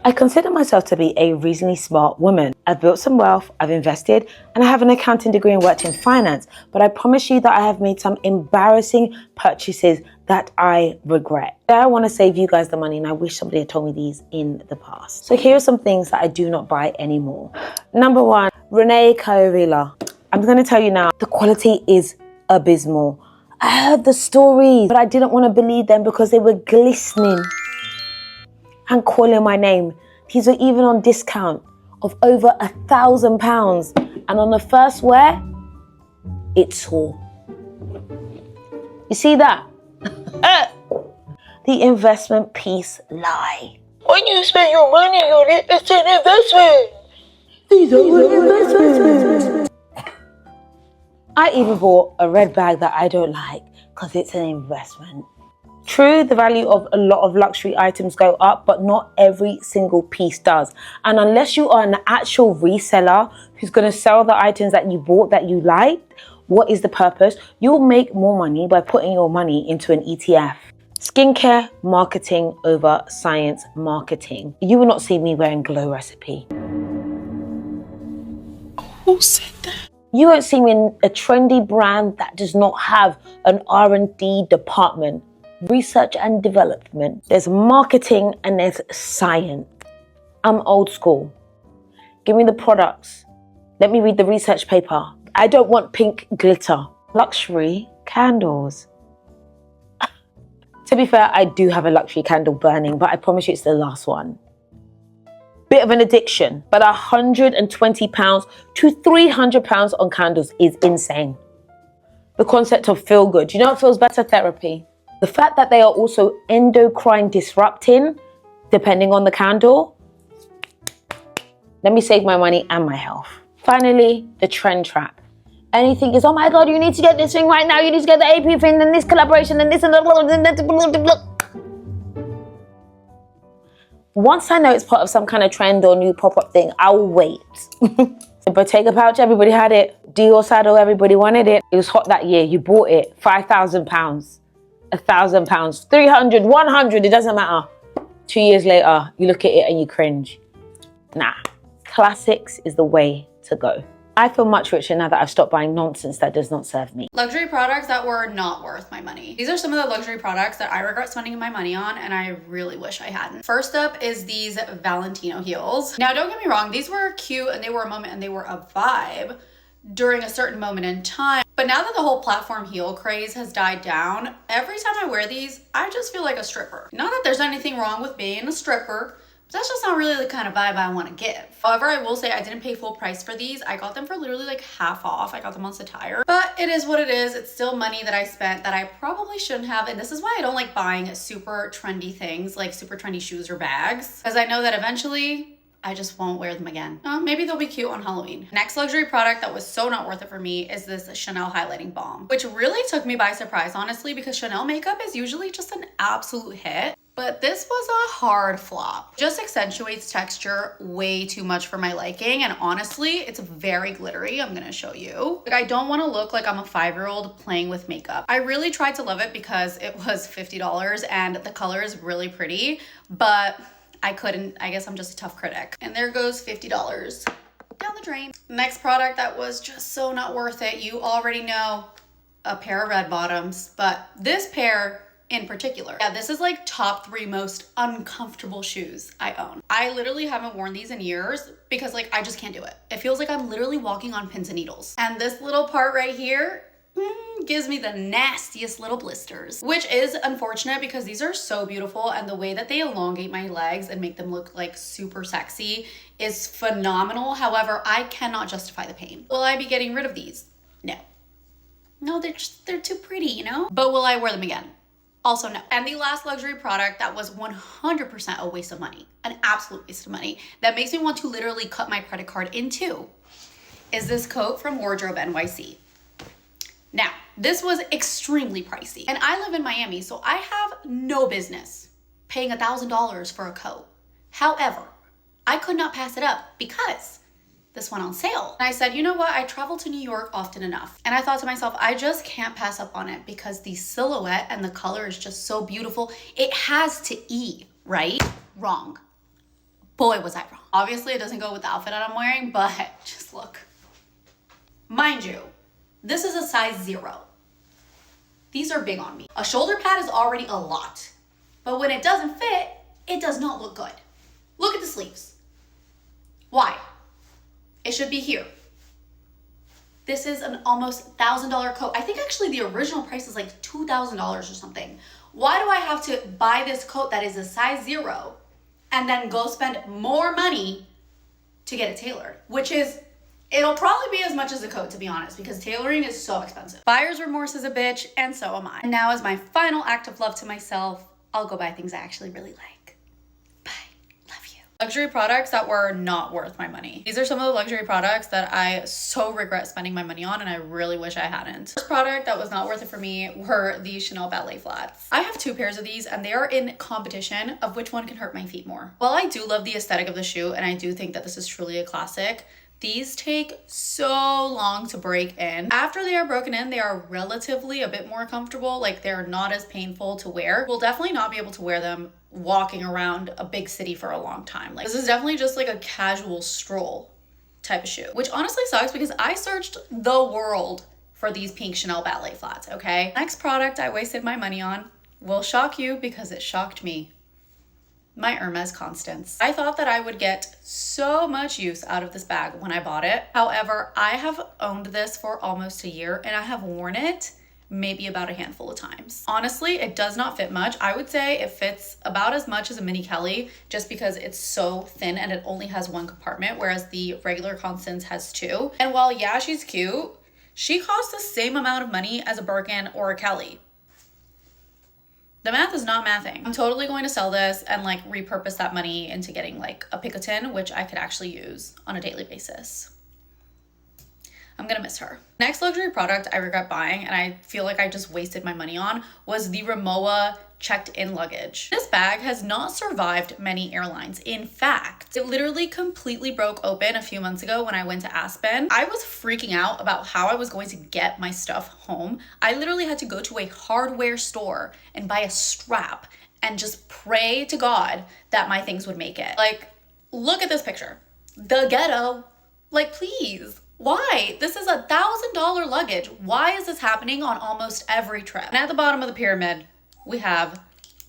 I consider myself to be a reasonably smart woman. I've built some wealth, I've invested, and I have an accounting degree and worked in finance. But I promise you that I have made some embarrassing purchases that I regret. I want to save you guys the money, and I wish somebody had told me these in the past. So here are some things that I do not buy anymore. Number one, Renee Kaorila. I'm going to tell you now, the quality is abysmal. I heard the stories, but I didn't want to believe them because they were glistening and calling my name. These were even on discount of over £1,000. And on the first wear, it tore. You see that? The investment piece lie. When you spend your money on it, it's an investment. These are investments. I even bought a red bag that I don't like because it's an investment. True, the value of a lot of luxury items go up, but not every single piece does. And unless you are an actual reseller who's going to sell the items that you bought that you liked, what is the purpose? You'll make more money by putting your money into an ETF. Skincare marketing over science marketing. You will not see me wearing Glow Recipe. Who said that? You won't see me in a trendy brand that does not have an R&D department. Research and development. There's marketing and there's science. I'm old school. Give me the products. Let me read the research paper. I don't want pink glitter. Luxury candles. To be fair, I do have a luxury candle burning, but I promise you it's the last one. Bit of an addiction, but £120 to £300 on candles is insane. The concept of feel good. You know what feels better? Therapy. The fact that they are also endocrine disrupting, depending on the candle, let me save my money and my health. Finally, the trend trap. Anything is, oh my God, you need to get this thing right now. You need to get the AP thing, then this collaboration, and this and that. Once I know it's part of some kind of trend or new pop-up thing, I'll wait. Bottega pouch, everybody had it. Dior saddle, everybody wanted it. It was hot that year. You bought it, £5,000. £1,000, 300, 100, it doesn't matter. 2 years later, you look at it and you cringe. Nah, classics is the way to go. I feel much richer now that I've stopped buying nonsense that does not serve me. Luxury products that were not worth my money. These are some of the luxury products that I regret spending my money on, and I really wish I hadn't. First up is these Valentino heels. Now, don't get me wrong, these were cute and they were a moment and they were a vibe during a certain moment in time. But now that the whole platform heel craze has died down, every time I wear these, I just feel like a stripper. Not that there's anything wrong with being a stripper, but that's just not really the kind of vibe I want to give. However, I will say I didn't pay full price for these. I got them for literally like half off. I got them on Satire. But it is what it is. It's still money that I spent that I probably shouldn't have. And this is why I don't like buying super trendy things like super trendy shoes or bags, because I know that eventually I just won't wear them again. Maybe they'll be cute on Halloween. Next luxury product that was so not worth it for me is this Chanel highlighting balm, which really took me by surprise, honestly, because Chanel makeup is usually just an absolute hit. But this was a hard flop. It just accentuates texture way too much for my liking. And honestly, it's very glittery. I'm gonna show you. Like, I don't wanna look like I'm a 5-year-old playing with makeup. I really tried to love it because it was $50 and the color is really pretty, but I couldn't. I guess I'm just a tough critic. And there goes $50 down the drain. Next product that was just so not worth it. You already know, a pair of red bottoms, but this pair in particular. Yeah, this is like top 3 most uncomfortable shoes I own. I literally haven't worn these in years because like I just can't do it. It feels like I'm literally walking on pins and needles. And this little part right here gives me the nastiest little blisters, which is unfortunate because these are so beautiful and the way that they elongate my legs and make them look like super sexy is phenomenal. However, I cannot justify the pain. Will I be getting rid of these? No, they're too pretty, you know? But will I wear them again? Also no. And the last luxury product that was 100% a waste of money, an absolute waste of money, that makes me want to literally cut my credit card in two, is this coat from Wardrobe NYC. Now, this was extremely pricey, and I live in Miami, so I have no business paying $1,000 for a coat. However, I could not pass it up because this went on sale. And I said, you know what? I travel to New York often enough. And I thought to myself, I just can't pass up on it because the silhouette and the color is just so beautiful. It has to E, right? Wrong. Boy, was I wrong. Obviously, it doesn't go with the outfit that I'm wearing, but just look. Mind you, this is a size 0. These are big on me. A shoulder pad is already a lot, but when it doesn't fit, it does not look good. Look at the sleeves. Why? It should be here. This is an almost $1,000 coat. I think actually the original price is like $2,000 or something. Why do I have to buy this coat that is a size 0 and then go spend more money to get it tailored? Which is, it'll probably be as much as a coat, to be honest, because tailoring is so expensive. Buyer's remorse is a bitch, and so am I. And now, as my final act of love to myself, I'll go buy things I actually really like. Bye. Love you. Luxury products that were not worth my money. These are some of the luxury products that I so regret spending my money on, and I really wish I hadn't. First product that was not worth it for me were the Chanel ballet flats. I have 2 pairs of these, and they are in competition of which one can hurt my feet more. While I do love the aesthetic of the shoe, and I do think that this is truly a classic, these take so long to break in. After they are broken in, they are relatively a bit more comfortable. Like, they're not as painful to wear. We'll definitely not be able to wear them walking around a big city for a long time. Like, this is definitely just like a casual stroll type of shoe, which honestly sucks because I searched the world for these pink Chanel ballet flats, okay? Next product I wasted my money on will shock you because it shocked me. My Hermes Constance. I thought that I would get so much use out of this bag when I bought it. However, I have owned this for almost a year and I have worn it maybe about a handful of times. Honestly, it does not fit much. I would say it fits about as much as a mini Kelly just because it's so thin and it only has 1 compartment, whereas the regular Constance has 2. And while yeah, she's cute, she costs the same amount of money as a Birkin or a Kelly. The math is not mathing. I'm totally going to sell this and like repurpose that money into getting like a Picotin, which I could actually use on a daily basis. I'm gonna miss her. Next luxury product I regret buying and I feel like I just wasted my money on was the Rimowa checked in luggage. This bag has not survived many airlines. In fact, it literally completely broke open a few months ago when I went to Aspen. I was freaking out about how I was going to get my stuff home. I literally had to go to a hardware store and buy a strap and just pray to God that my things would make it. Like, look at this picture. The ghetto. Like, please. Why? This is $1,000 luggage. Why is this happening on almost every trip? And at the bottom of the pyramid, we have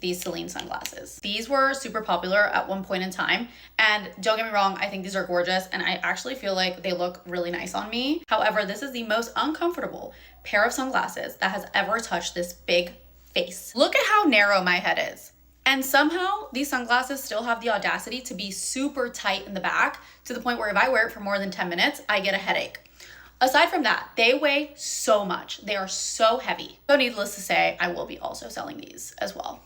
these Celine sunglasses. These were super popular at one point in time. And don't get me wrong, I think these are gorgeous. And I actually feel like they look really nice on me. However, this is the most uncomfortable pair of sunglasses that has ever touched this big face. Look at how narrow my head is. And somehow these sunglasses still have the audacity to be super tight in the back to the point where if I wear it for more than 10 minutes, I get a headache. Aside from that, they weigh so much. They are so heavy. So needless to say, I will be also selling these as well,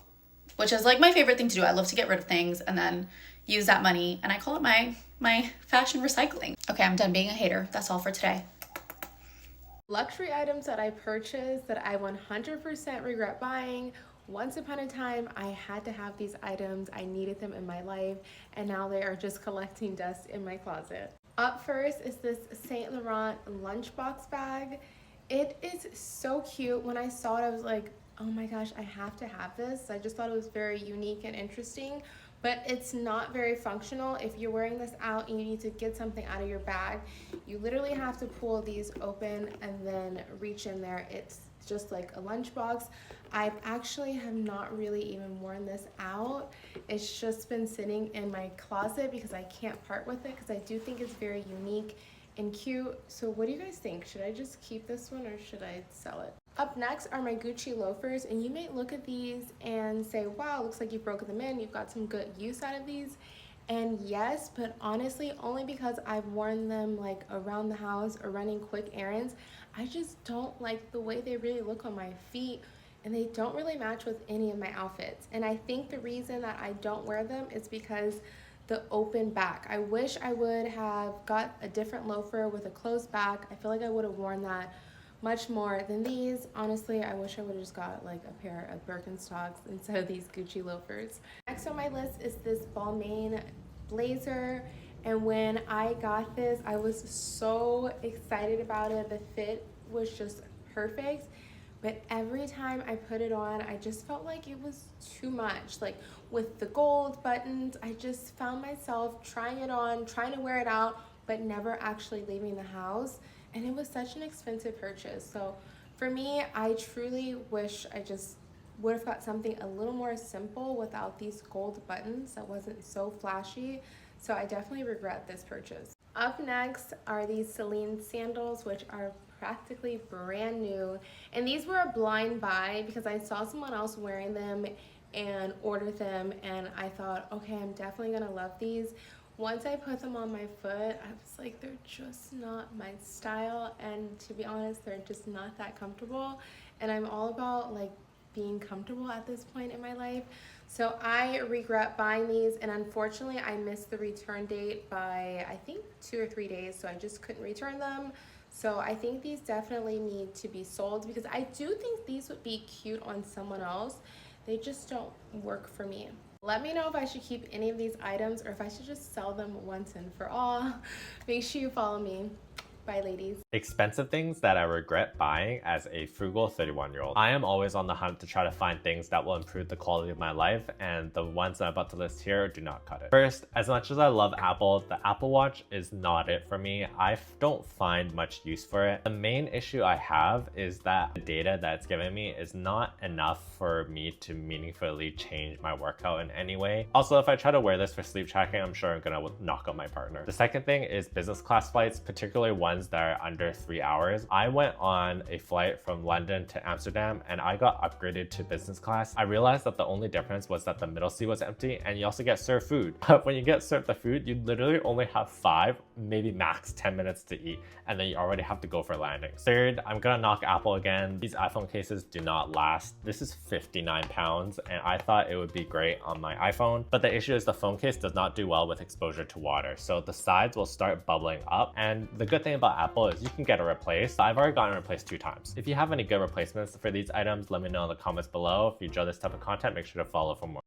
which is like my favorite thing to do. I love to get rid of things and then use that money, and I call it my fashion recycling. Okay, I'm done being a hater. That's all for today. Luxury items that I purchased that I 100% regret buying. Once upon a time, I had to have these items. I needed them in my life, and now they are just collecting dust in my closet. Up first is this Saint Laurent lunchbox bag. It is so cute. When I saw it, I was like, oh my gosh, I have to have this. I just thought it was very unique and interesting, but it's not very functional. If you're wearing this out and you need to get something out of your bag, you literally have to pull these open and then reach in there. It's just like a lunchbox. I actually have not really even worn this out. It's just been sitting in my closet because I can't part with it because I do think it's very unique and cute. So what do you guys think? Should I just keep this one or should I sell it? Up next are my Gucci loafers, and you may look at these and say, wow, looks like you've broken them in. You've got some good use out of these. And yes, but honestly, only because I've worn them like around the house or running quick errands. I just don't like the way they really look on my feet, and they don't really match with any of my outfits. And I think the reason that I don't wear them is because the open back. I wish I would have got a different loafer with a closed back. I feel like I would have worn that much more than these. Honestly, I wish I would have just got like a pair of Birkenstocks instead of these Gucci loafers. Next on my list is this Balmain blazer. And when I got this, I was so excited about it. The fit was just perfect. but every time I put it on, I just felt like it was too much. Like with the gold buttons, I just found myself trying it on, trying to wear it out, but never actually leaving the house. And it was such an expensive purchase. So for me, I truly wish I just would have got something a little more simple without these gold buttons that wasn't so flashy. So I definitely regret this purchase. Up next are these Celine sandals, which are practically brand new. And these were a blind buy because I saw someone else wearing them and ordered them, and I thought, okay, I'm definitely gonna love these. Once I put them on my foot, I was like, they're just not my style, and to be honest, they're just not that comfortable. And I'm all about like being comfortable at this point in my life. So I regret buying these, and unfortunately I missed the return date by I think 2 or 3 days, so I just couldn't return them. So I think these definitely need to be sold because I do think these would be cute on someone else. They just don't work for me. Let me know if I should keep any of these items or if I should just sell them once and for all. Make sure you follow me. Bye, ladies. Expensive things that I regret buying as a frugal 31-year-old. I am always on the hunt to try to find things that will improve the quality of my life, and the ones I'm about to list here do not cut it. First, as much as I love Apple, the Apple Watch is not it for me. I don't find much use for it. The main issue I have is that the data that it's giving me is not enough for me to meaningfully change my workout in any way. Also, if I try to wear this for sleep tracking, I'm sure I'm gonna knock out my partner. The second thing is business class flights, particularly ones that are under 3 hours. I went on a flight from London to Amsterdam and I got upgraded to business class. I realized that the only difference was that the middle seat was empty and you also get served food. But when you get served the food, you literally only have 5, maybe max 10 minutes to eat, and then you already have to go for landings. Third, I'm gonna knock Apple again. These iPhone cases do not last. This is 59 pounds and I thought it would be great on my iPhone, but the issue is the phone case does not do well with exposure to water. So the sides will start bubbling up, and the good thing about Apple is you can get it replaced. I've already gotten it replaced 2 times. If you have any good replacements for these items, let me know in the comments below. If you enjoy this type of content, make sure to follow for more.